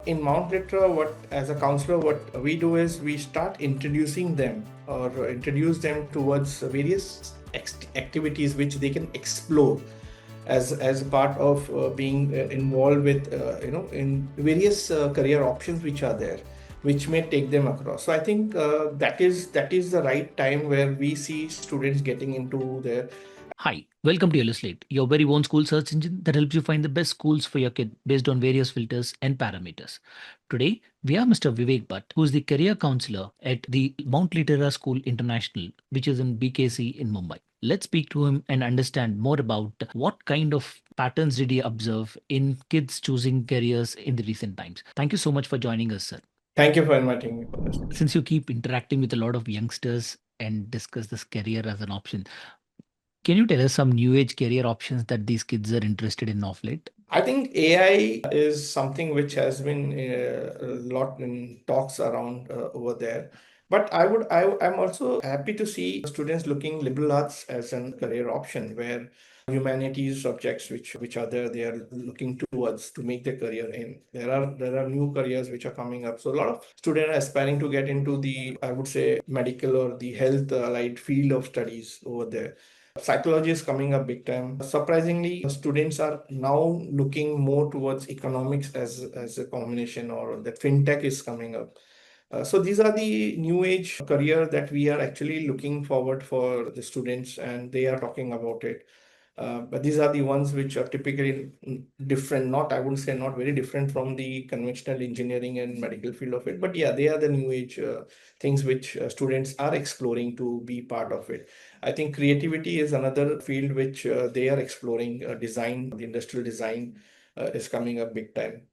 in Mount Litera, what as a counselor, what we do is we start introducing them or introduce them towards various activities which they can explore as a part of being involved with in various career options which are there, which may take them across. So I think that is the right time where we see students getting into their. Hi, welcome to Illustrate, your very own school search engine that helps you find the best schools for your kid based on various filters and parameters. Today, we have Mr. Vivek Bhatt, who is the career counselor at the Mount Litera School International, which is in BKC in Mumbai. Let's speak to him and understand more about what kind of patterns did he observe in kids choosing careers in the recent times. Thank you so much for joining us, sir. Thank you for inviting me for this. Since you keep interacting with a lot of youngsters and discuss this career as an option, can you tell us some new age career options that these kids are interested in of late? I think AI is something which has been a lot in talks around over there. But I'm also happy to see students looking liberal arts as a career option where humanities subjects which are there, they are looking towards to make their career in. There are new careers which are coming up. So a lot of students are aspiring to get into the, I would say, medical or the health allied field of studies over there. Psychology is coming up big time. Surprisingly, students are now looking more towards economics as a combination, or that fintech is coming up. So these are the new age career that we are actually looking forward for the students, and they are talking about it. But these are the ones which are typically different, not, I would say, not very different from the conventional engineering and medical field of it. But yeah, they are the new age things which students are exploring to be part of it. I think creativity is another field which they are exploring. Design, the industrial design is coming up big time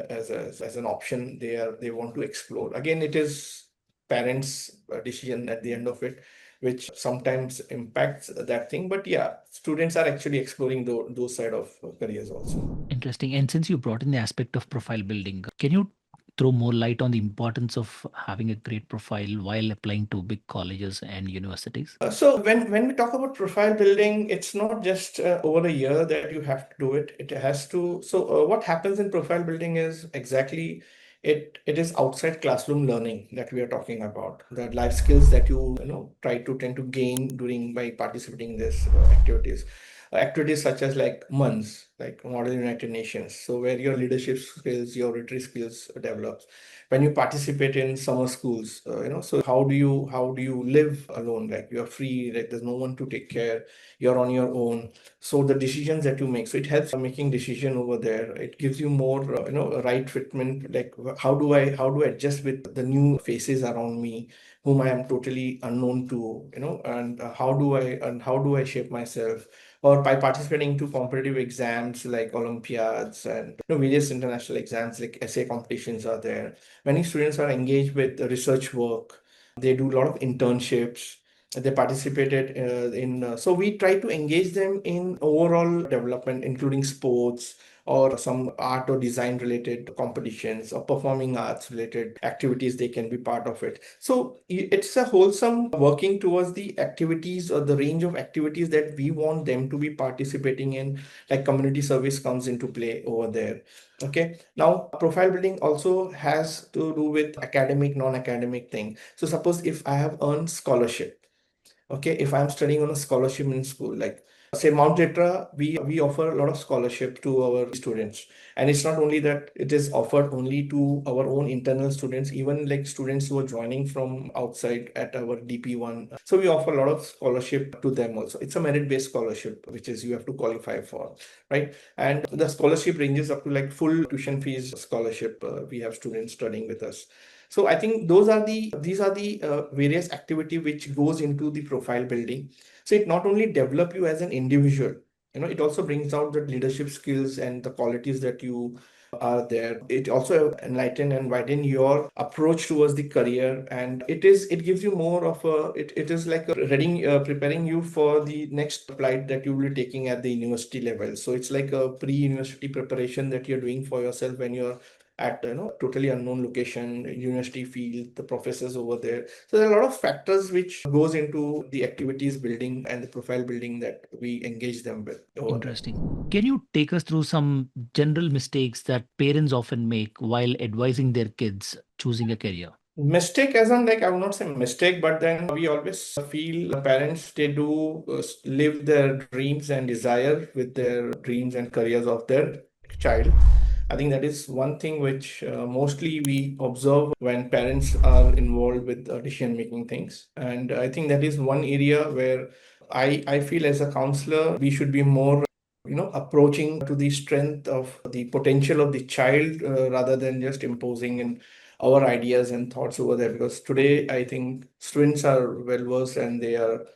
as an option. They want to explore. Again, it is parents' decision at the end of it, which sometimes impacts that thing. But yeah, students are actually exploring those side of careers also. Interesting. And since you brought in the aspect of profile building, can you throw more light on the importance of having a great profile while applying to big colleges and universities? So when we talk about profile building, it's not just over a year that you have to do it. It has to. So what happens in profile building is exactly it is outside classroom learning that we are talking about. The life skills that you try to tend to gain during by participating in these activities. Activities such as like MUNs, like Model United Nations. So where your leadership skills, your oratory skills develops when you participate in summer schools. So how do you live alone, like you're free, like there's no one to take care, you're on your own. So the decisions that you make, so it helps making decision over there. It gives you more right fitment, like how do I adjust with the new faces around me whom I am totally unknown to, and how do I shape myself, or by participating to competitive exams like Olympiads and various international exams like essay competitions are there. Many students are engaged with research work. They do a lot of internships. They participated so we try to engage them in overall development, including sports or some art or design related competitions or performing arts related activities. They can be part of it. So it's a wholesome working towards the activities or the range of activities that we want them to be participating in, like community service comes into play over there. Okay. Now, profile building also has to do with academic, non-academic thing. So suppose if I have earned scholarship, okay, if I'm studying on a scholarship in school, like say Mount Litera, we offer a lot of scholarship to our students. And it's not only that it is offered only to our own internal students, even like students who are joining from outside at our DP1. So we offer a lot of scholarship to them also. It's a merit-based scholarship, which is you have to qualify for, right? And the scholarship ranges up to like full tuition fees scholarship. We have students studying with us. So I think these are the various activity which goes into the profile building. So it not only develop you as an individual, it also brings out the leadership skills and the qualities that you are there. It also enlighten and widen your approach towards the career, and it gives you more of it is like a reading preparing you for the next flight that you will be taking at the university level. So it's like a pre-university preparation that you're doing for yourself when you're at totally unknown location, university field, the professors over there. So there are a lot of factors which goes into the activities building and the profile building that we engage them with over there. Interesting. Can you take us through some general mistakes that parents often make while advising their kids choosing a career? Mistake as in, like, I would not say mistake, but then we always feel parents, they do live their dreams and desire with their dreams and careers of their child. I think that is one thing which mostly we observe when parents are involved with decision making things. And I think that is one area where I feel as a counselor, we should be more approaching to the strength of the potential of the child rather than just imposing in our ideas and thoughts over there, because today I think students are well versed and they are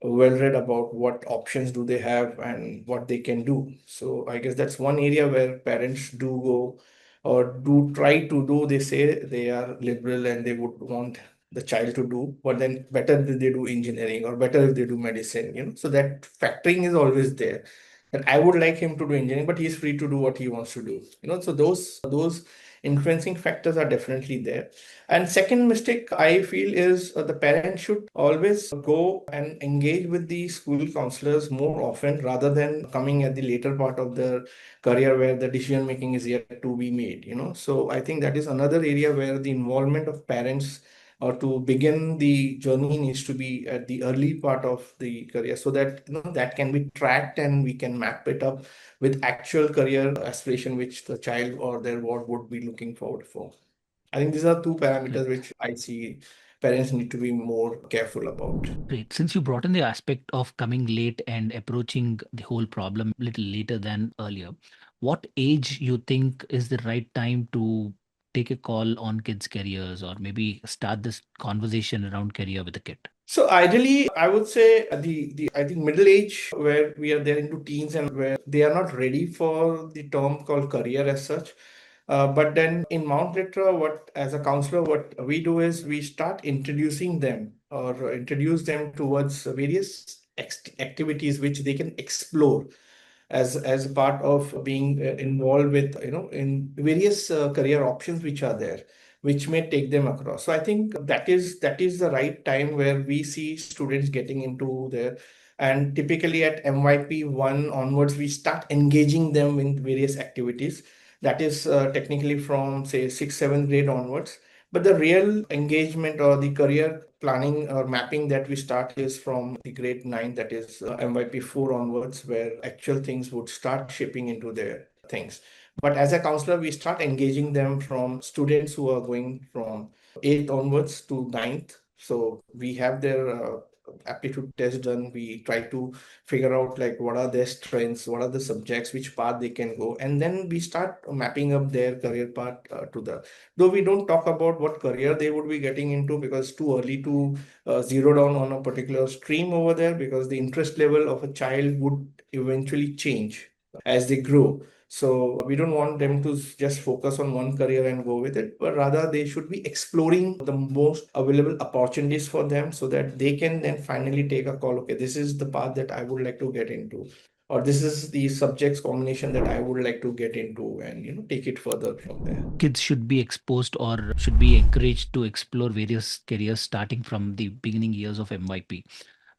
well read about what options do they have and what they can do. So I guess that's one area where parents do go or do try to do. They say they are liberal and they would want the child to do, but then better if they do engineering or better if they do medicine, So that factoring is always there. That I would like him to do engineering, but he's free to do what he wants to do. So those influencing factors are definitely there. And second mistake I feel is the parent should always go and engage with the school counselors more often rather than coming at the later part of their career where the decision making is yet to be made. So I think that is another area where the involvement of parents or to begin the journey needs to be at the early part of the career, so that that can be tracked and we can map it up with actual career aspiration which the child or their ward would be looking forward for. I think these are two parameters Great. which I see parents need to be more careful about. Great. Since you brought in the aspect of coming late and approaching the whole problem a little later than earlier, what age you think is the right time to take a call on kids' careers or maybe start this conversation around career with a kid? So ideally, I would say the I think middle age where we are there into teens and where they are not ready for the term called career as such. But then in Mount Litera, what as a counselor, what we do is we start introducing them or introduce them towards various activities which they can explore as a part of being involved with in various career options which are there, which may take them across. So I think that is the right time where we see students getting into there. And typically at MYP 1 onwards, we start engaging them in various activities. That is technically from say 6th, 7th grade onwards. But the real engagement or the career planning or mapping that we start is from the grade 9, that is MYP 4 onwards, where actual things would start shaping into their things. But as a counselor, we start engaging them from students who are going from 8th onwards to 9th. So we have their aptitude test done. We try to figure out like what are their strengths, what are the subjects, which path they can go, and then we start mapping up their career path to the. Though we don't talk about what career they would be getting into because it's too early to zero down on a particular stream over there, because the interest level of a child would eventually change as they grow. So we don't want them to just focus on one career and go with it, but rather they should be exploring the most available opportunities for them so that they can then finally take a call. Okay, this is the path that I would like to get into, or this is the subjects combination that I would like to get into, and take it further from there. Kids should be exposed or should be encouraged to explore various careers starting from the beginning years of MYP.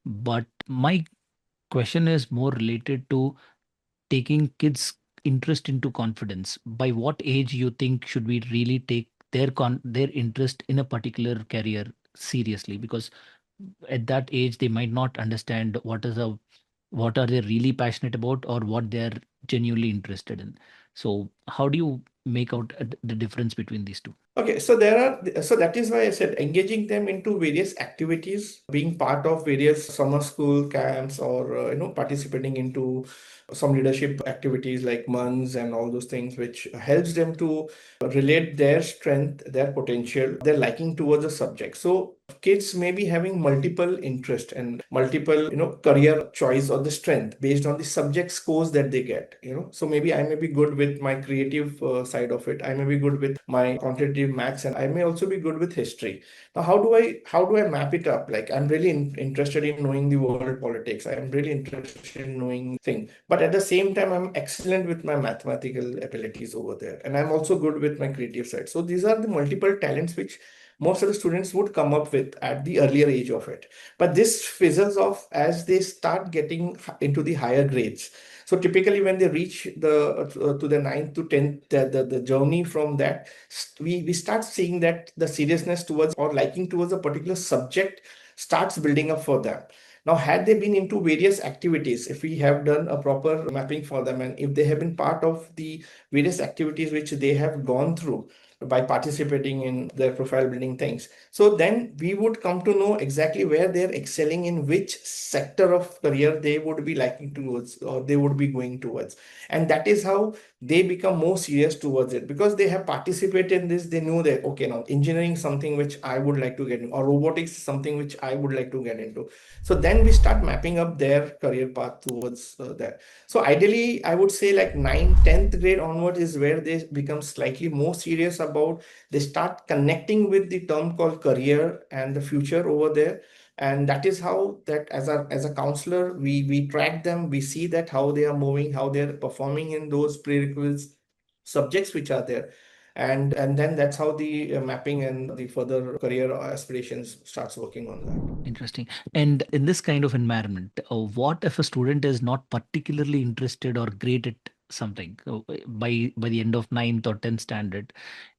But my question is more related to taking kids interest into confidence. By what age you think should we really take their interest in a particular career seriously? Because at that age they might not understand what are they really passionate about or what they're genuinely interested in. So how do you make out the difference between these two? Okay, so that is why I said engaging them into various activities, being part of various summer school camps, or participating into some leadership activities like months and all those things, which helps them to relate their strength, their potential, their liking towards a subject. So kids may be having multiple interest and multiple career choice or the strength based on the subject scores that they get. So maybe I may be good with my creative side of it, I may be good with my quantitative maths, and I may also be good with history. Now how do I map it up? Like, I'm really interested in knowing the world politics, I am really interested in knowing things, but at the same time I'm excellent with my mathematical abilities over there, and I'm also good with my creative side. So these are the multiple talents which most of the students would come up with at the earlier age of it. But this fizzles off as they start getting into the higher grades. So typically when they reach the to the ninth to 10th, the journey from that, we start seeing that the seriousness towards or liking towards a particular subject starts building up for them. Now, had they been into various activities, if we have done a proper mapping for them, and if they have been part of the various activities which they have gone through by participating in their profile building things, so then we would come to know exactly where they're excelling, in which sector of career they would be liking towards or they would be going towards. And that is how they become more serious towards it, because they have participated in this. They know that, okay, now engineering is something which I would like to get into, or robotics is something which I would like to get into. So then we start mapping up their career path towards that. So ideally, I would say like 9th, 10th grade onwards is where they become slightly more serious about, they start connecting with the term called career and the future over there. And that is how that as a counselor, we track them, we see that how they are moving, how they're performing in those prerequisites subjects which are there. And then that's how the mapping and the further career aspirations starts working on that. Interesting. And in this kind of environment, what if a student is not particularly interested or great at something by the end of ninth or 10th standard,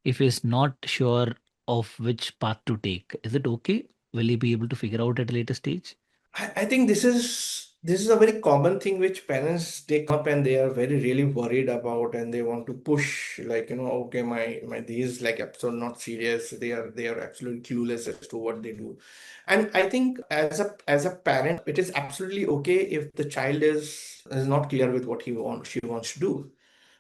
if he's not sure of which path to take, is it okay? Will he be able to figure out at a later stage? I think this is a very common thing which parents take up, and they are very really worried about, and they want to push, like, okay, my these like absolutely not serious, they are absolutely clueless as to what they do. And I think as a parent, it is absolutely okay if the child is not clear with what she wants to do,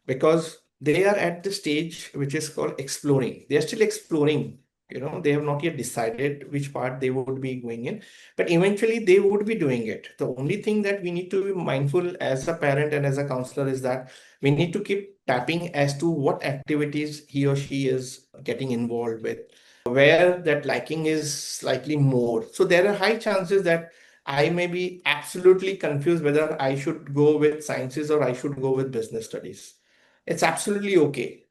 because they are at the stage which is called exploring. They are still exploring. They have not yet decided which part they would be going in, but eventually they would be doing it. The only thing that we need to be mindful as a parent and as a counselor is that we need to keep tapping as to what activities he or she is getting involved with, where that liking is slightly more. So there are high chances that I may be absolutely confused whether I should go with sciences or I should go with business studies. It's absolutely okay,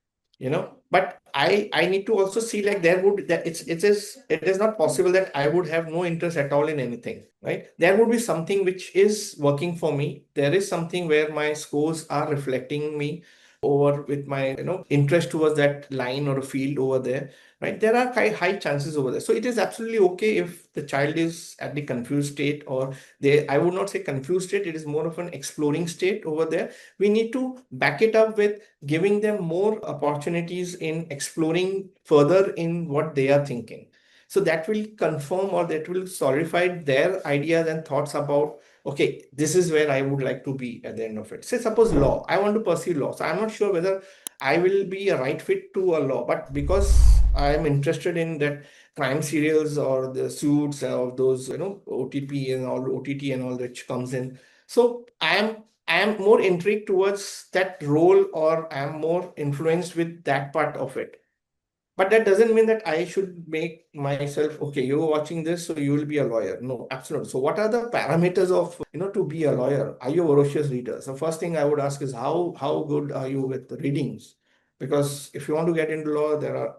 but I need to also see, like, there would that it is not possible that I would have no interest at all in anything, right? There would be something which is working for me. There is something where my scores are reflecting me over with my interest towards that line or a field over there, right? There are high chances over there. So it is absolutely okay if the child is at the confused state, or I would not say confused state, it is more of an exploring state over there. We need to back it up with giving them more opportunities in exploring further in what they are thinking. So that will confirm, or that will solidify their ideas and thoughts about, okay, this is where I would like to be at the end of it. Say, suppose law, I want to pursue law. So I'm not sure whether I will be a right fit to a law, but because I am interested in that crime serials or the suits of those, OTP and all, OTT and all, which comes in. So I am more intrigued towards that role, or I am more influenced with that part of it. But that doesn't mean that I should make myself, okay, you're watching this, so you will be a lawyer. No, absolutely. So what are the parameters of, to be a lawyer? Are you a voracious reader? So first thing I would ask is how good are you with the readings? Because if you want to get into law, there are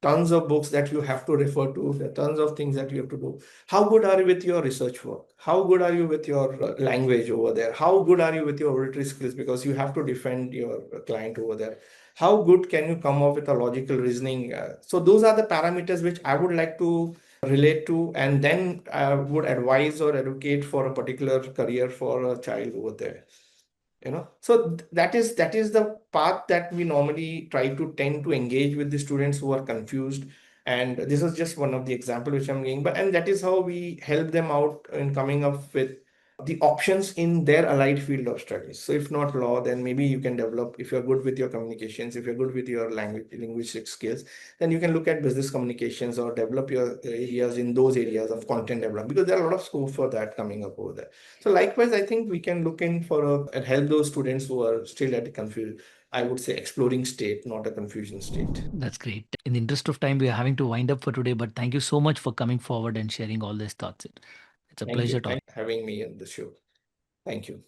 tons of books that you have to refer to. There are tons of things that you have to do. How good are you with your research work? How good are you with your language over there? How good are you with your oratory skills? Because you have to defend your client over there. How good can you come up with a logical reasoning? So those are the parameters which I would like to relate to, and then I would advise or advocate for a particular career for a child over there. So that is the path that we normally try to tend to engage with the students who are confused. And this is just one of the example which I'm giving, but and that is how we help them out in coming up with the options in their allied field of studies. So if not law, then maybe you can develop, if you're good with your communications, if you're good with your linguistic skills, then you can look at business communications or develop your areas in those areas of content development, because there are a lot of scope for that coming up over there. So likewise, I think we can look in for and help those students who are still at the confused, I would say, exploring state, not a confusion state. That's great. In the interest of time, we are having to wind up for today, but thank you so much for coming forward and sharing all these thoughts. It's a Thank pleasure you. talking. Thank you for having me on the show. Thank you.